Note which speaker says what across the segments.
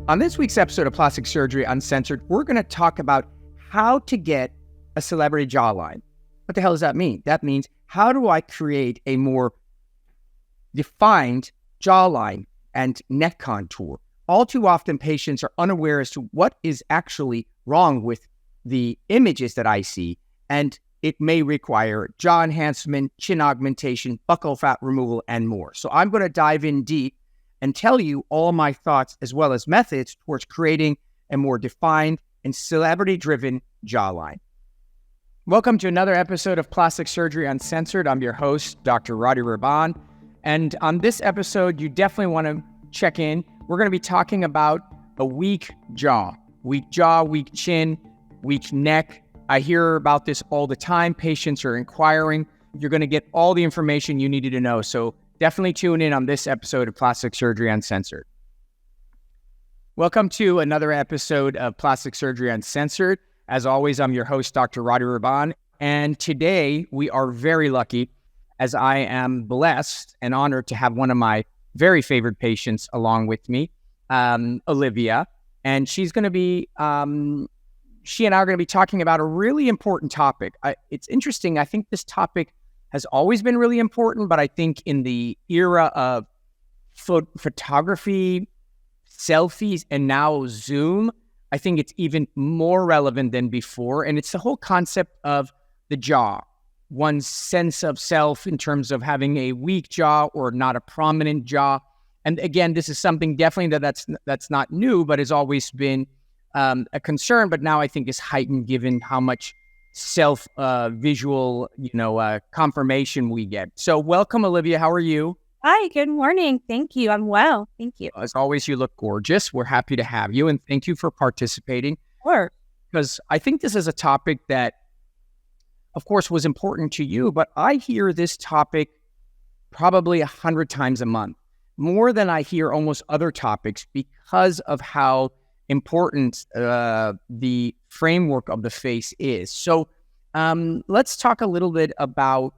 Speaker 1: On this week's episode of Plastic Surgery Uncensored, we're going to talk about how to get a celebrity jawline. What the hell does that mean? That means, how do I create a more defined jawline and neck contour? All too often, patients are unaware as to what is actually wrong with the images that I see, and it may require jaw enhancement, chin augmentation, buccal fat removal, and more. So I'm going to dive in deep and tell you all my thoughts as well as methods towards creating a more defined and celebrity-driven jawline. Welcome to another episode of Plastic Surgery Uncensored. I'm your host, Dr. Roddy Rabban. And on this episode, you definitely want to check in. We're going to be talking about a weak jaw, weak chin, weak neck. I hear about this all the time. Patients are inquiring. You're going to get all the information you needed to know. So definitely tune in on this episode of Plastic Surgery Uncensored. Welcome to another episode of Plastic Surgery Uncensored. As always, I'm your host, Dr. Roddy Rabban. And today we are very lucky, as I am blessed and honored to have one of my very favorite patients along with me, Olivia. And she's going to be, she and I are going to be talking about a really important topic. It's interesting. I think this topic has always been really important, but I think in the era of photography, selfies, and now Zoom, I think it's even more relevant than before. And it's the whole concept of the jaw, one's sense of self in terms of having a weak jaw or not a prominent jaw. And again, this is something definitely that's not new, but has always been a concern, but now I think is heightened given how much self-visual, confirmation we get. So welcome, Olivia. How are you?
Speaker 2: Hi, good morning. Thank you. I'm well. Thank you.
Speaker 1: As always, you look gorgeous. We're happy to have you, and thank you for participating.
Speaker 2: Sure.
Speaker 1: Because I think this is a topic that, of course, was important to you, but I hear this topic probably 100 times a month, more than I hear almost other topics because of how important the framework of the face is. So let's talk a little bit about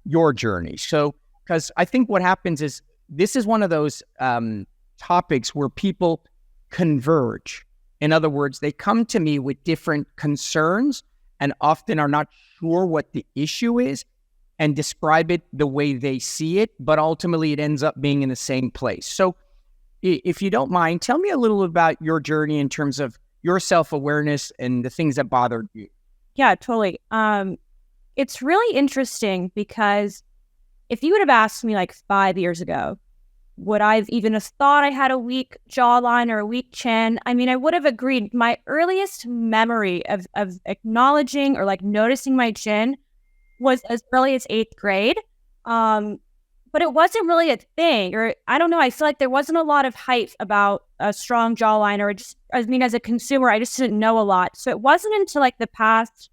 Speaker 1: your journey. So, because I think what happens is this is one of those topics where people converge. In other words, they come to me with different concerns and often are not sure what the issue is and describe it the way they see it, but ultimately it ends up being in the same place. So if you don't mind, tell me a little about your journey in terms of your self-awareness and the things that bothered you.
Speaker 2: Yeah, totally. It's really interesting because if you would have asked me like 5 years ago, would I have even have thought I had a weak jawline or a weak chin? I mean, I would have agreed. My earliest memory of acknowledging or like noticing my chin was as early as 8th grade. But it wasn't really a thing, or I don't know. I feel like there wasn't a lot of hype about a strong jawline, or as a consumer, I just didn't know a lot. So it wasn't until like the past,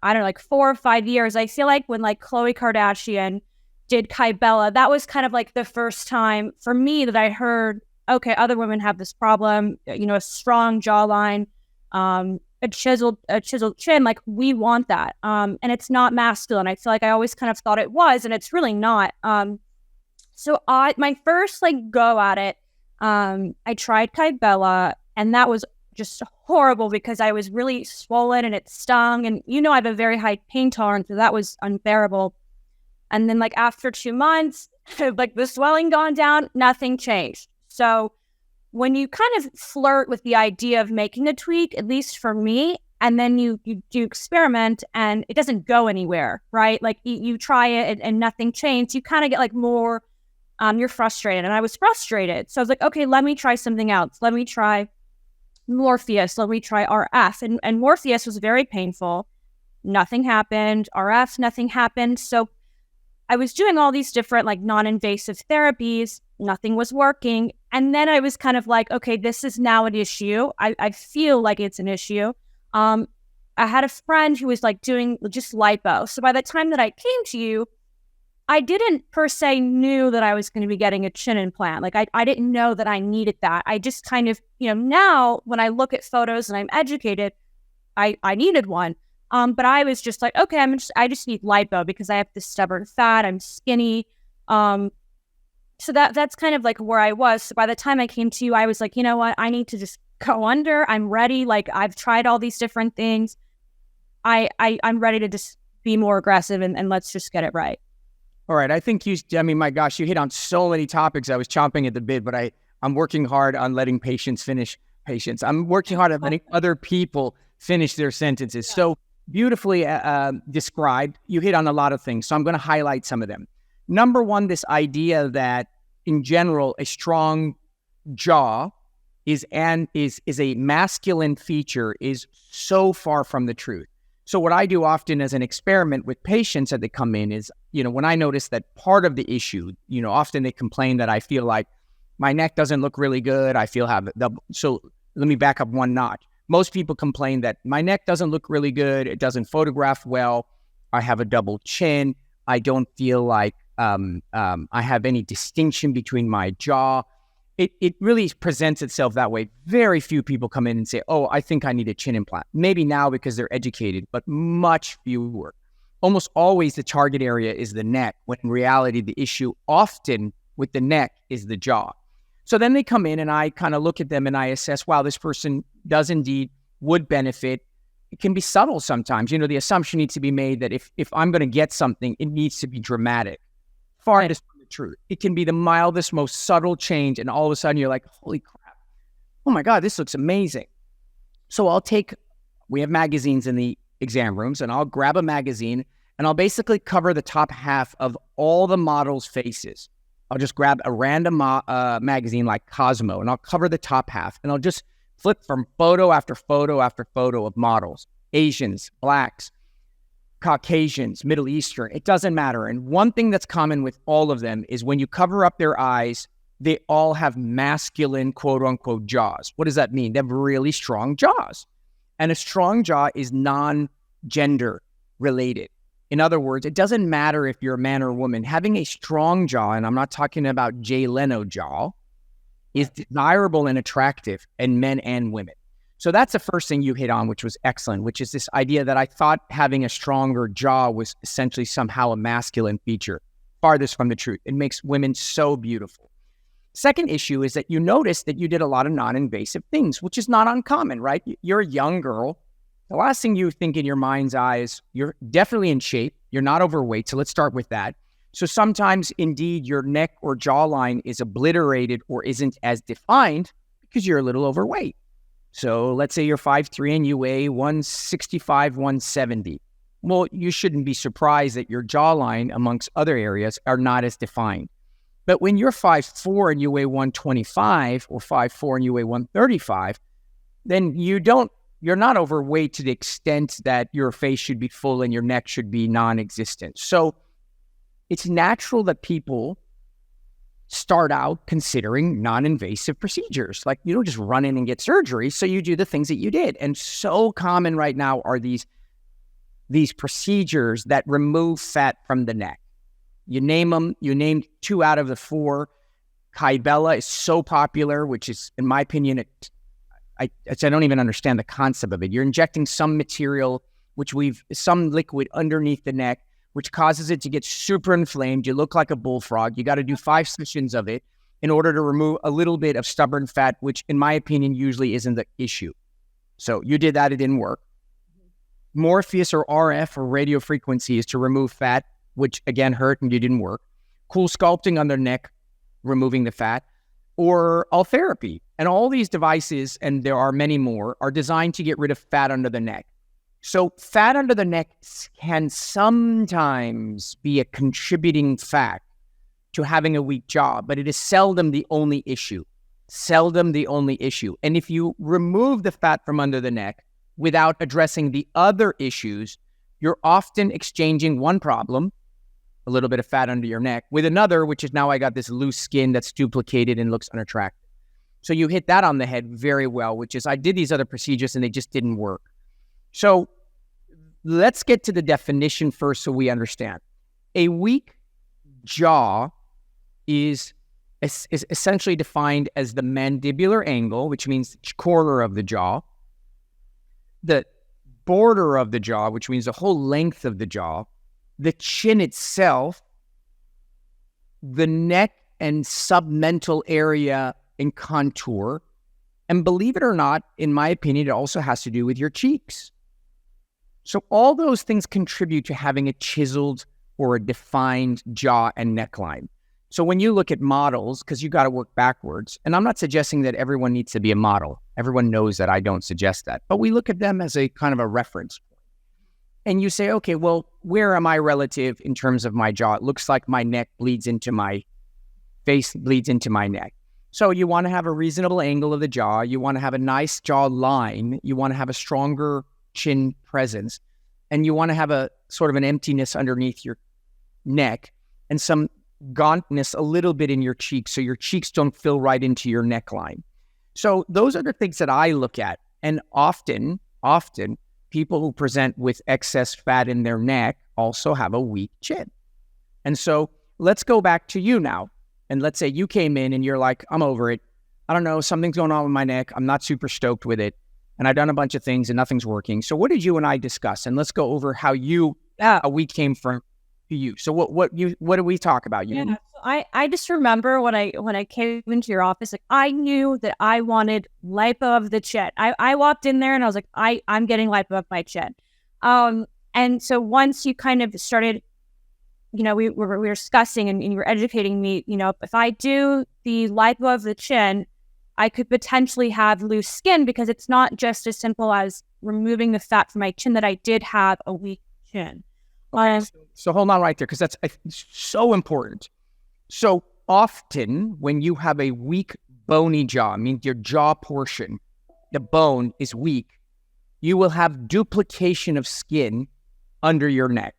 Speaker 2: 4 or 5 years, I feel like when like Khloe Kardashian did Kybella, that was kind of like the first time for me that I heard, okay, other women have this problem, a strong jawline, a chiseled chin, like we want that. And it's not masculine. I feel like I always kind of thought it was, and it's really not. So my first like go at it, I tried Kybella, and that was just horrible because I was really swollen and it stung, and I have a very high pain tolerance, so that was unbearable. And then like after 2 months, like the swelling gone down, nothing changed. So when you kind of flirt with the idea of making a tweak, at least for me, and then you do experiment and it doesn't go anywhere, right? Like you try it and nothing changed, you kind of get like more, you're frustrated. And I was frustrated. So I was like, okay, let me try something else. Let me try Morpheus. Let me try RF. And Morpheus was very painful. Nothing happened. RF, nothing happened. So I was doing all these different like non-invasive therapies. Nothing was working. And then I was kind of like, okay, this is now an issue. I feel like it's an issue. I had a friend who was like doing just lipo. So by the time that I came to you, I didn't per se knew that I was going to be getting a chin implant. Like I didn't know that I needed that. I just kind of, now when I look at photos and I'm educated, I needed one. But I was just like, okay, I just need lipo because I have this stubborn fat. I'm skinny. So that's kind of like where I was. So by the time I came to you, I was like, you know what? I need to just go under. I'm ready. Like, I've tried all these different things. I'm ready to just be more aggressive and let's just get it right.
Speaker 1: All right. I think my gosh, you hit on so many topics. I was chomping at the bit, but I'm working hard on letting patients finish patients. I'm working hard on letting other people finish their sentences. Yeah. So beautifully described. You hit on a lot of things. So I'm going to highlight some of them. Number one, this idea that in general, a strong jaw is a masculine feature is so far from the truth. So what I do often as an experiment with patients that they come in is, when I notice that part of the issue, often they complain that I feel like my neck doesn't look really good. So let me back up one notch. Most people complain that my neck doesn't look really good. It doesn't photograph well. I have a double chin. I don't feel like I have any distinction between my jaw. It really presents itself that way. Very few people come in and say, oh, I think I need a chin implant. Maybe now because they're educated, but much fewer. Almost always the target area is the neck, when in reality, the issue often with the neck is the jaw. So then they come in and I kind of look at them and I assess, wow, this person would benefit. It can be subtle sometimes. The assumption needs to be made that if I'm going to get something, it needs to be dramatic. Farthest from the truth. It can be the mildest, most subtle change, and all of a sudden you're like, holy crap, oh my God, this looks amazing. So we have magazines in the exam rooms, and I'll grab a magazine and I'll basically cover the top half of all the models' faces. I'll just grab a random magazine like Cosmo, and I'll cover the top half, and I'll just flip from photo after photo after photo of models, Asians, Blacks, Caucasians, Middle Eastern, it doesn't matter. And one thing that's common with all of them is when you cover up their eyes, they all have masculine, quote unquote, jaws. What does that mean? They have really strong jaws. And a strong jaw is non-gender related. In other words, it doesn't matter if you're a man or a woman. Having a strong jaw, and I'm not talking about Jay Leno jaw, is desirable and attractive in men and women. So that's the first thing you hit on, which was excellent, which is this idea that I thought having a stronger jaw was essentially somehow a masculine feature. Farthest from the truth. It makes women so beautiful. Second issue is that you notice that you did a lot of non-invasive things, which is not uncommon, right? You're a young girl. The last thing you think in your mind's eye is you're definitely in shape. You're not overweight. So let's start with that. So sometimes indeed your neck or jawline is obliterated or isn't as defined because you're a little overweight. So let's say you're 5'3" and you weigh 165, 170. Well, you shouldn't be surprised that your jawline, amongst other areas, are not as defined. But when you're 5'4" and you weigh 125, or 5'4" and you weigh 135, then you're not overweight to the extent that your face should be full and your neck should be non-existent. So it's natural that people start out considering non-invasive procedures. Like, you don't just run in and get surgery, so you do the things that you did. And so common right now are these procedures that remove fat from the neck. You name them, you named 2 out of the 4. Kybella is so popular, which is, in my opinion, I don't even understand the concept of it. You're injecting some material, some liquid underneath the neck, which causes it to get super inflamed. You look like a bullfrog. You got to do 5 sessions of it in order to remove a little bit of stubborn fat, which in my opinion usually isn't the issue. So you did that, it didn't work. Morpheus or RF or radio frequency is to remove fat, which again hurt and you didn't work. Cool sculpting on their neck, removing the fat, or all therapy. And all these devices, and there are many more, are designed to get rid of fat under the neck. So fat under the neck can sometimes be a contributing fact to having a weak jaw, but it is seldom the only issue. Seldom the only issue. And if you remove the fat from under the neck without addressing the other issues, you're often exchanging one problem, a little bit of fat under your neck, with another, which is now I got this loose skin that's duplicated and looks unattractive. So you hit that on the head very well, which is I did these other procedures and they just didn't work. So let's get to the definition first so we understand. A weak jaw is essentially defined as the mandibular angle, which means the corner of the jaw, the border of the jaw, which means the whole length of the jaw, the chin itself, the neck and submental area and contour. And believe it or not, in my opinion, it also has to do with your cheeks. So all those things contribute to having a chiseled or a defined jaw and neckline. So when you look at models, because you got to work backwards, and I'm not suggesting that everyone needs to be a model. Everyone knows that I don't suggest that. But we look at them as a kind of a reference. And you say, okay, well, where am I relative in terms of my jaw? It looks like my neck bleeds into my face, bleeds into my neck. So you want to have a reasonable angle of the jaw. You want to have a nice jaw line. You want to have a stronger chin presence. And you want to have a sort of an emptiness underneath your neck and some gauntness a little bit in your cheeks so your cheeks don't fill right into your neckline. So those are the things that I look at. And often, people who present with excess fat in their neck also have a weak chin. And so let's go back to you now. And let's say you came in and you're like, I'm over it. I don't know, something's going on with my neck. I'm not super stoked with it. And I've done a bunch of things and nothing's working. So what did you and I discuss? And let's go over how we came from to you. So what did we talk about?
Speaker 2: Yeah. So I just remember when I came into your office, like I knew that I wanted lipo of the chin. I walked in there and I was like, I'm getting lipo of my chin. And so once you kind of started, we were discussing and you were educating me, if I do the lipo of the chin, I could potentially have loose skin because it's not just as simple as removing the fat from my chin, that I did have a weak chin.
Speaker 1: So hold on right there, because that's so important. So often when you have a weak bony jaw, I mean your jaw portion, the bone is weak, you will have duplication of skin under your neck.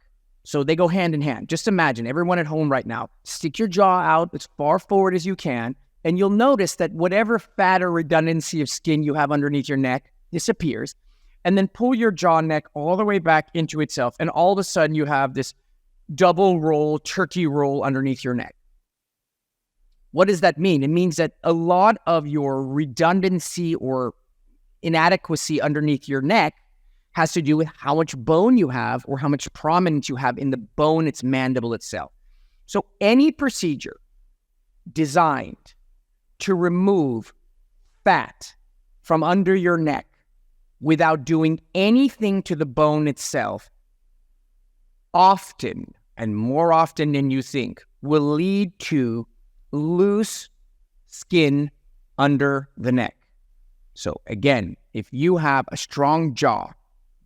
Speaker 1: So they go hand in hand. Just imagine, everyone at home right now, stick your jaw out as far forward as you can, and you'll notice that whatever fat or redundancy of skin you have underneath your neck disappears. And then pull your jaw neck all the way back into itself. And all of a sudden you have this double roll, turkey roll underneath your neck. What does that mean? It means that a lot of your redundancy or inadequacy underneath your neck has to do with how much bone you have or how much prominence you have in the bone, its mandible itself. So any procedure designed to remove fat from under your neck without doing anything to the bone itself, often, and more often than you think, will lead to loose skin under the neck. So again, if you have a strong jaw,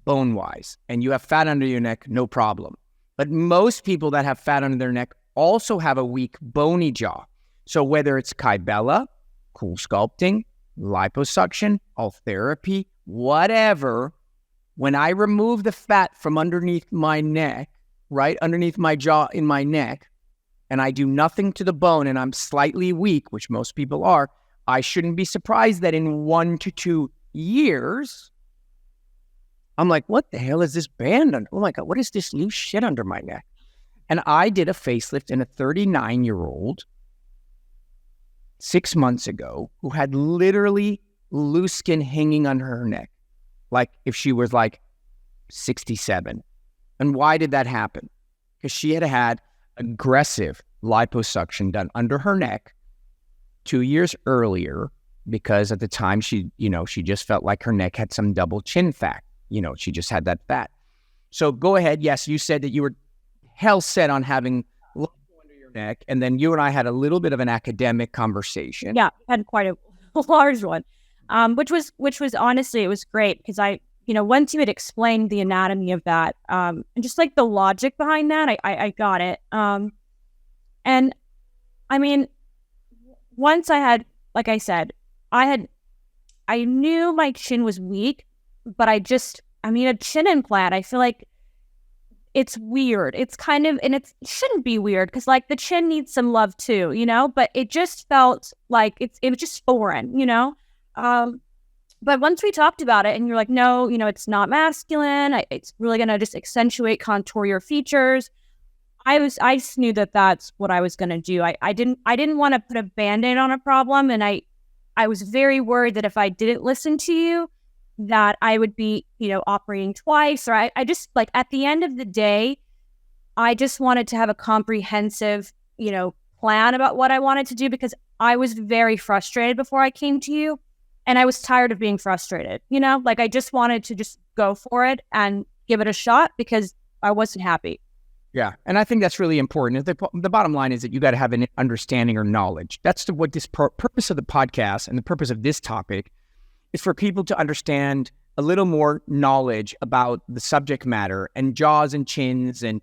Speaker 1: bone-wise, and you have fat under your neck, no problem. But most people that have fat under their neck also have a weak bony jaw. So whether it's Kybella, cool sculpting, liposuction, all therapy, whatever, when I remove the fat from underneath my neck, right underneath my jaw in my neck, and I do nothing to the bone and I'm slightly weak, which most people are, I shouldn't be surprised that in 1 to 2 years, I'm like, what the hell is this band under? Oh my God, what is this loose shit under my neck? And I did a facelift in a 39-year-old 6 months ago who had literally loose skin hanging under her neck, like if she was like 67. And why did that happen? Because she had aggressive liposuction done under her neck 2 years earlier, because at the time she just felt like her neck had some double chin fat. She just had that fat. So go ahead. Yes, you said that you were hell set on having lipo under your neck. And then you and I had a little bit of an academic conversation.
Speaker 2: Yeah, had quite a large one, which was honestly, it was great because once you had explained the anatomy of that, and just like the logic behind that, I got it. And I mean, once I had, like I said, I knew my chin was weak, but a chin implant, I feel like it's weird. It's kind of, and it shouldn't be weird because like the chin needs some love too, but it just felt like it was just foreign, But once we talked about it and you're like, no, it's not masculine. It's really going to just accentuate, contour your features. I just knew that that's what I was going to do. I didn't want to put a Band-Aid on a problem. And I was very worried that if I didn't listen to you, that I would be, operating twice, or I just at the end of the day, I just wanted to have a comprehensive, plan about what I wanted to do because I was very frustrated before I came to you. And I was tired of being frustrated, like I just wanted to just go for it and give it a shot because I wasn't happy.
Speaker 1: Yeah. And I think that's really important. The bottom line is that you got to have an understanding or knowledge. That's what this purpose of the podcast and the purpose of this topic is, for people to understand a little more knowledge about the subject matter, and jaws and chins, and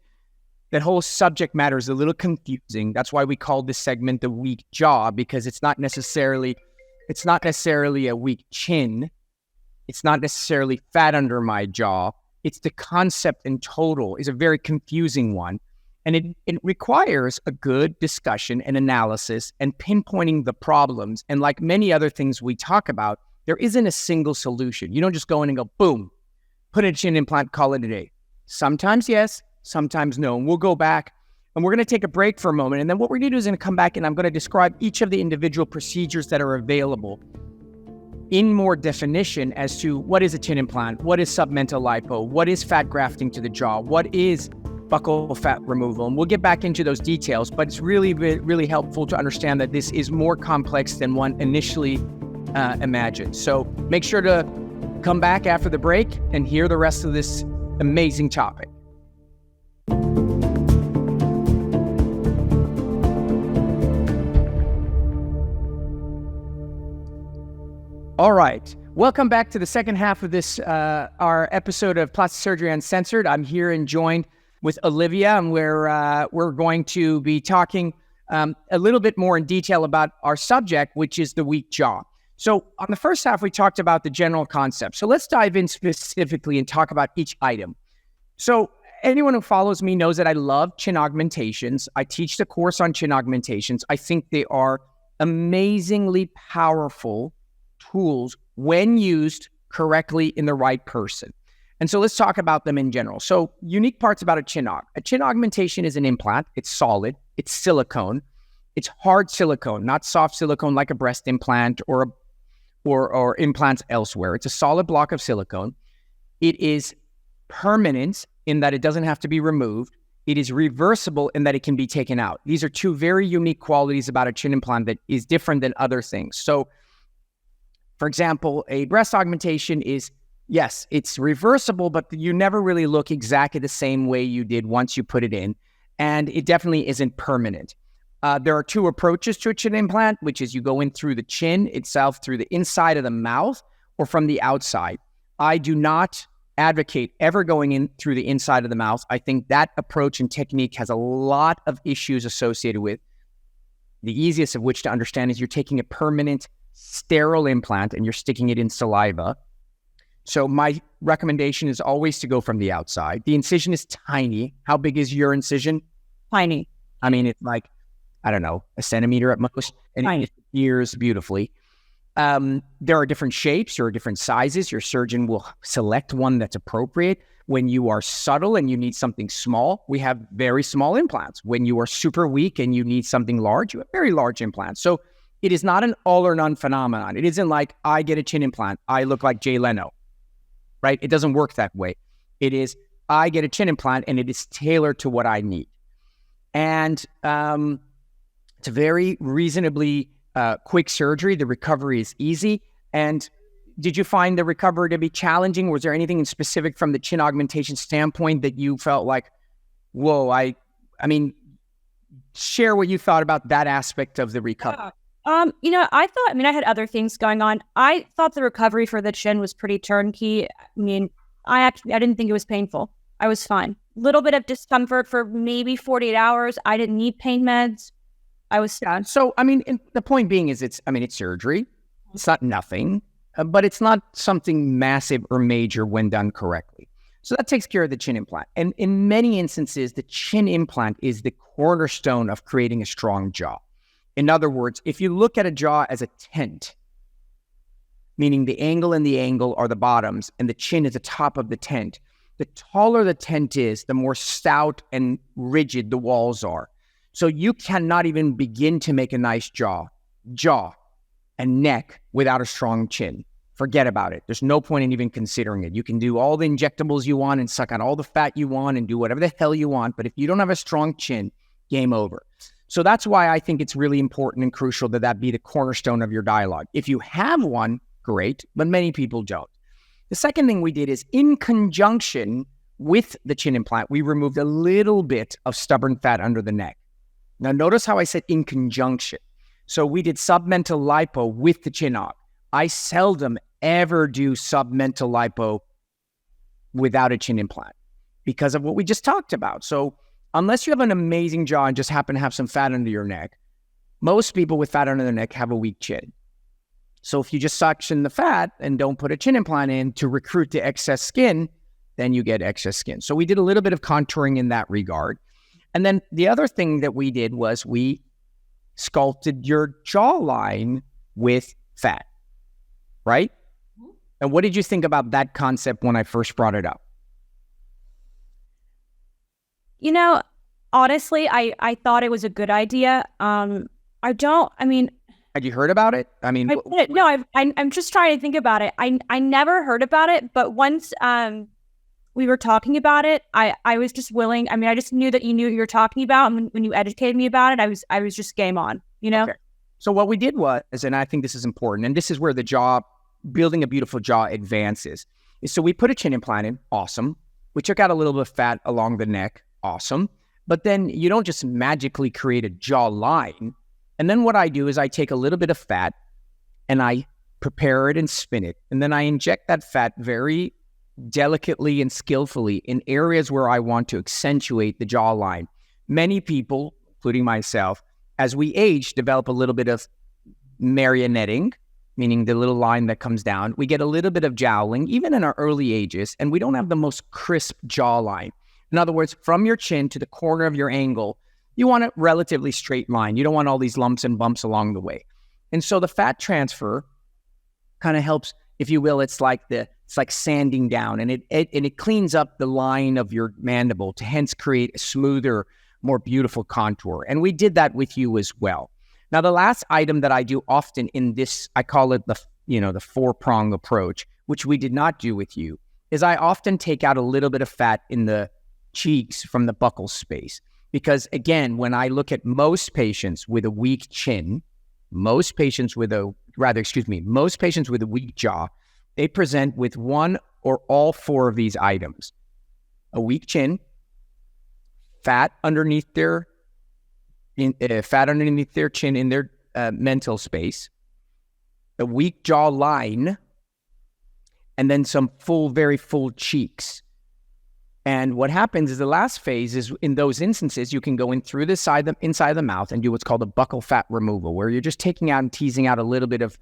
Speaker 1: that whole subject matter is a little confusing. That's why we call this segment the weak jaw, because it's not necessarily a weak chin. It's not necessarily fat under my jaw. It's the concept in total is a very confusing one. And it requires a good discussion and analysis and pinpointing the problems. And like many other things we talk about, there isn't a single solution. You don't just go in and go, boom, put in a chin implant, call it a day. Sometimes yes, sometimes no. And we'll go back and we're going to take a break for a moment. And then what we're going to do is going to come back and I'm going to describe each of the individual procedures that are available in more definition as to what is a chin implant, what is submental lipo, what is fat grafting to the jaw, what is buccal fat removal. And we'll get back into those details, but it's really, really helpful to understand that this is more complex than one initially imagined. So make sure to come back after the break and hear the rest of this amazing topic. All right. Welcome back to the second half of this, our episode of Plastic Surgery Uncensored. I'm here and joined with Olivia, and we're going to be talking a little bit more in detail about our subject, which is the weak jaw. So on the first half, we talked about the general concept. So let's dive in specifically and talk about each item. So anyone who follows me knows that I love chin augmentations. I teach the course on chin augmentations. I think they are amazingly powerful tools when used correctly in the right person. And so let's talk about them in general. So unique parts about a chin aug. A chin augmentation is an implant. It's solid. It's silicone. It's hard silicone, not soft silicone like a breast implant or implants elsewhere. It's a solid block of silicone. It is permanent in that it doesn't have to be removed. It is reversible in that it can be taken out. These are two very unique qualities about a chin implant that is different than other things. So for example, a breast augmentation is, yes, it's reversible, but you never really look exactly the same way you did once you put it in. And it definitely isn't permanent. There are two approaches to a chin implant, which is you go in through the chin itself, through the inside of the mouth, or from the outside. I do not advocate ever going in through the inside of the mouth. I think that approach and technique has a lot of issues associated with, the easiest of which to understand is you're taking a permanent sterile implant and you're sticking it in saliva. So my recommendation is always to go from the outside. The incision is tiny. How big is your incision?
Speaker 2: Tiny.
Speaker 1: I mean, it's like, I don't know, a centimeter at most, and it adheres beautifully. There are different shapes, there are different sizes. Your surgeon will select one that's appropriate. When you are subtle and you need something small, we have very small implants. When you are super weak and you need something large, you have very large implants. So it is not an all or none phenomenon. It isn't like I get a chin implant, I look like Jay Leno, right? It doesn't work that way. It is I get a chin implant and it is tailored to what I need. And it's a very reasonably quick surgery. The recovery is easy. And did you find the recovery to be challenging? Was there anything in specific from the chin augmentation standpoint that you felt like, whoa, I mean, share what you thought about that aspect of the recovery.
Speaker 2: I had other things going on. I thought the recovery for the chin was pretty turnkey. I mean, I didn't think it was painful. I was fine. Little bit of discomfort for maybe 48 hours. I didn't need pain meds. I was done.
Speaker 1: So, I mean, the point being is it's surgery. It's not nothing, but it's not something massive or major when done correctly. So that takes care of the chin implant. And in many instances, the chin implant is the cornerstone of creating a strong jaw. In other words, if you look at a jaw as a tent, meaning the angle and the angle are the bottoms and the chin is the top of the tent, the taller the tent is, the more stout and rigid the walls are. So you cannot even begin to make a nice jaw and neck without a strong chin. Forget about it. There's no point in even considering it. You can do all the injectables you want and suck out all the fat you want and do whatever the hell you want. But if you don't have a strong chin, game over. So that's why I think it's really important and crucial that that be the cornerstone of your dialogue. If you have one, great, but many people don't. The second thing we did is, in conjunction with the chin implant, we removed a little bit of stubborn fat under the neck. Now, notice how I said in conjunction. So we did submental lipo with the chin aug. I seldom ever do submental lipo without a chin implant because of what we just talked about. So unless you have an amazing jaw and just happen to have some fat under your neck, most people with fat under their neck have a weak chin. So if you just suction the fat and don't put a chin implant in to recruit the excess skin, then you get excess skin. So we did a little bit of contouring in that regard. And then the other thing that we did was we sculpted your jawline with fat, right? And what did you think about that concept when I first brought it up?
Speaker 2: You know, honestly, I thought it was a good idea. Had
Speaker 1: you heard about it? I mean,
Speaker 2: I'm just trying to think about it. I never heard about it, but once we were talking about it, I was just willing. I mean, I just knew that you knew what you were talking about. And when you educated me about it, I was just game on, you know?
Speaker 1: Okay. So what we did was, and I think this is important, and this is where the jaw, building a beautiful jaw advances, is so we put a chin implant in, awesome. We took out a little bit of fat along the neck, awesome. But then you don't just magically create a jawline. And then what I do is I take a little bit of fat and I prepare it and spin it. And then I inject that fat very delicately and skillfully in areas where I want to accentuate the jawline. Many people, including myself, as we age, develop a little bit of marionetting, meaning the little line that comes down. We get a little bit of jowling, even in our early ages, and we don't have the most crisp jawline. In other words, from your chin to the corner of your angle, you want a relatively straight line. You don't want all these lumps and bumps along the way. And so the fat transfer kind of helps, if you will, it's like sanding down, and it cleans up the line of your mandible to hence create a smoother, more beautiful contour. And we did that with you as well. Now, the last item that I do often in this, I call it the four-prong approach, which we did not do with you, is I often take out a little bit of fat in the cheeks from the buccal space. Because again, when I look at most patients with a weak chin, most patients with a weak jaw, they present with one or all four of these items: a weak chin, fat underneath their chin in their mental space, a weak jawline, and then some very full cheeks. And what happens is the last phase is, in those instances, you can go in through inside the mouth and do what's called a buccal fat removal, where you're just taking out and teasing out a little bit of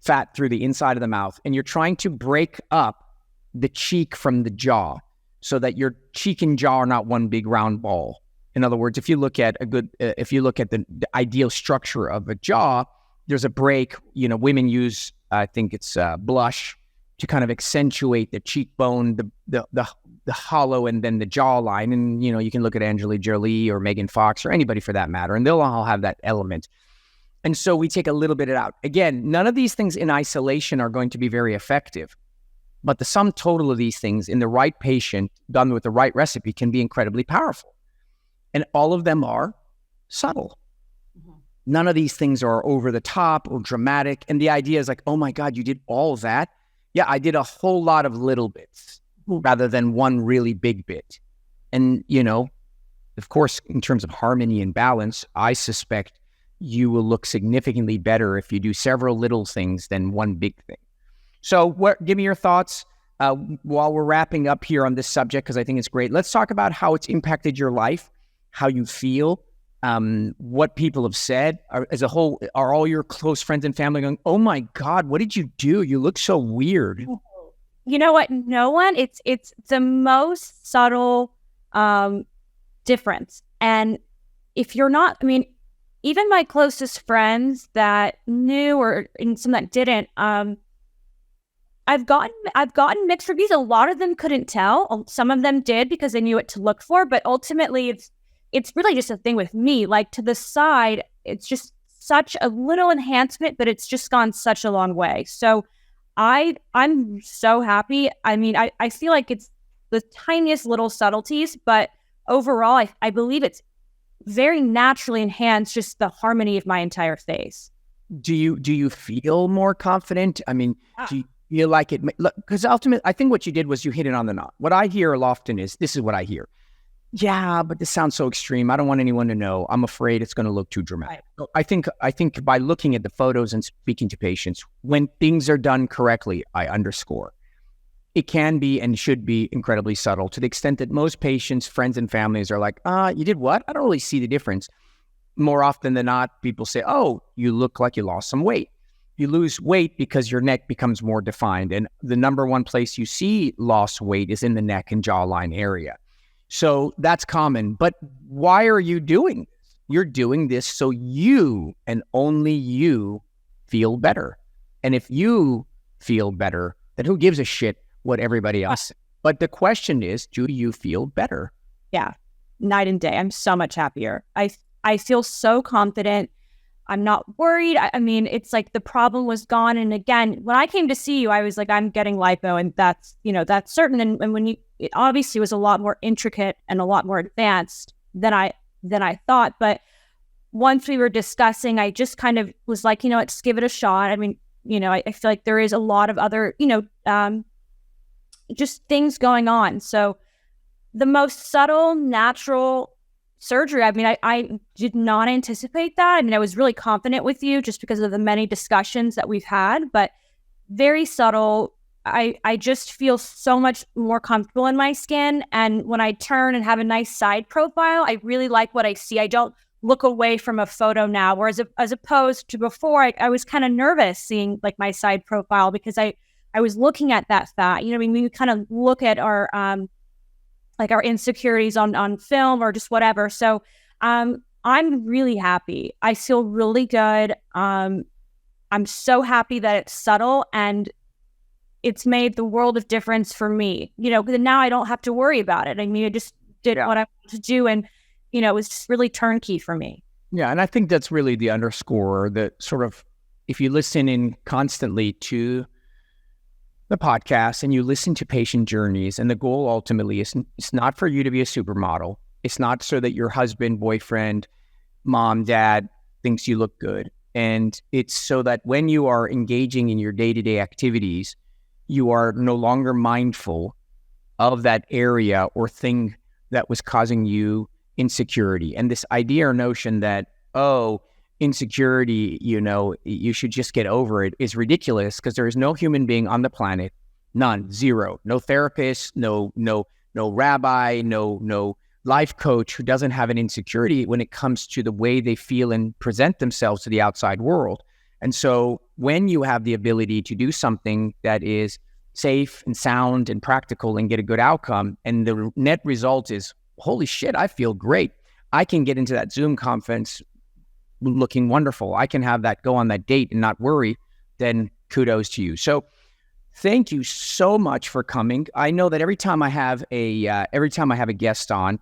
Speaker 1: fat through the inside of the mouth, and you're trying to break up the cheek from the jaw so that your cheek and jaw are not one big round ball. In other words, if you look at the ideal structure of a jaw, there's a break. Women use, I think it's blush, to kind of accentuate the cheekbone, the hollow, and then the jawline. And you can look at Angelina Jolie or Megan Fox or anybody for that matter, and they'll all have that element. And so we take a little bit of it out. Again, none of these things in isolation are going to be very effective, but the sum total of these things in the right patient, done with the right recipe, can be incredibly powerful. And all of them are subtle. Mm-hmm. None of these things are over the top or dramatic. And the idea is like, oh my God, you did all of that? Yeah, I did a whole lot of little bits rather than one really big bit. And, of course, in terms of harmony and balance, I suspect you will look significantly better if you do several little things than one big thing. So give me your thoughts while we're wrapping up here on this subject, because I think it's great. Let's talk about how it's impacted your life, how you feel, what people have said. As a whole, are all your close friends and family going, oh my God, what did you do? You look so weird.
Speaker 2: You know what? No one, it's the most subtle difference. And if you're not, even my closest friends that knew, or some that didn't, I've gotten mixed reviews. A lot of them couldn't tell. Some of them did because they knew what to look for. But ultimately, it's really just a thing with me. Like, to the side, it's just such a little enhancement, but it's just gone such a long way. So I'm so happy. I feel like it's the tiniest little subtleties, but overall, I believe it's very naturally enhance just the harmony of my entire face.
Speaker 1: Do you feel more confident? I mean, do you feel like it? Because ultimately, I think what you did was you hit it on the knot. What I hear often is, this is what I hear. Yeah, but this sounds so extreme. I don't want anyone to know. I'm afraid it's going to look too dramatic. Right. So I think by looking at the photos and speaking to patients, when things are done correctly, I underscore, it can be and should be incredibly subtle, to the extent that most patients, friends, and families are like, you did what? I don't really see the difference. More often than not, people say, oh, you look like you lost some weight. You lose weight because your neck becomes more defined. And the number one place you see lost weight is in the neck and jawline area. So that's common. But why are you doing this? You're doing this so you and only you feel better. And if you feel better, then who gives a shit what everybody else says? But the question is, do you feel better?
Speaker 2: Yeah, night and day. I'm so much happier. I feel so confident. I'm not worried. I mean, it's like the problem was gone. And again, when I came to see you, I was like, I'm getting lipo, and that's certain. And when it obviously was a lot more intricate and a lot more advanced than I thought. But once we were discussing, I just kind of was like, let's give it a shot. I mean, I feel like there is a lot of other, just things going on. So the most subtle, natural surgery, I mean, I did not anticipate that. I mean, I was really confident with you just because of the many discussions that we've had, but very subtle. I just feel so much more comfortable in my skin. And when I turn and have a nice side profile, I really like what I see. I don't look away from a photo now, whereas as opposed to before, I was kind of nervous seeing like my side profile because I was looking at that fat. I mean, we kind of look at our like our insecurities on film or just whatever. So I'm really happy. I feel really good. I'm so happy that it's subtle and it's made the world of difference for me, because now I don't have to worry about it. I mean, I just did what I wanted to do, and, it was just really turnkey for me.
Speaker 1: Yeah. And I think that's really the underscore that sort of, if you listen in constantly to the podcast and you listen to patient journeys, and the goal ultimately is it's not for you to be a supermodel. It's not so that your husband, boyfriend, mom, dad thinks you look good. And it's so that when you are engaging in your day-to-day activities, you are no longer mindful of that area or thing that was causing you insecurity. And this idea or notion that, insecurity, you should just get over it, is ridiculous, because there is no human being on the planet, none, zero, no therapist, no rabbi, no life coach who doesn't have an insecurity when it comes to the way they feel and present themselves to the outside world. And so when you have the ability to do something that is safe and sound and practical and get a good outcome, and the net result is, holy shit, I feel great. I can get into that Zoom conference looking wonderful. I can have that, go on that date and not worry, then kudos to you. So thank you so much for coming. I know that every time I have a guest on,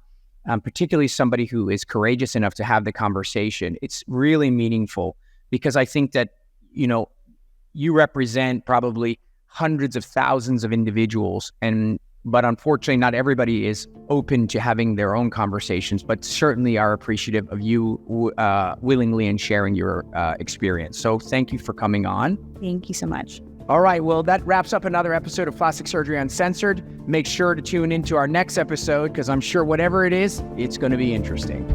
Speaker 1: particularly somebody who is courageous enough to have the conversation, it's really meaningful, because I think that, you represent probably hundreds of thousands of individuals, but unfortunately not everybody is open to having their own conversations, but certainly are appreciative of you willingly and sharing your experience. So thank you for coming on.
Speaker 2: Thank you so much.
Speaker 1: All right, well, that wraps up another episode of Plastic Surgery Uncensored. Make sure to tune into our next episode, because I'm sure whatever it is, it's going to be interesting.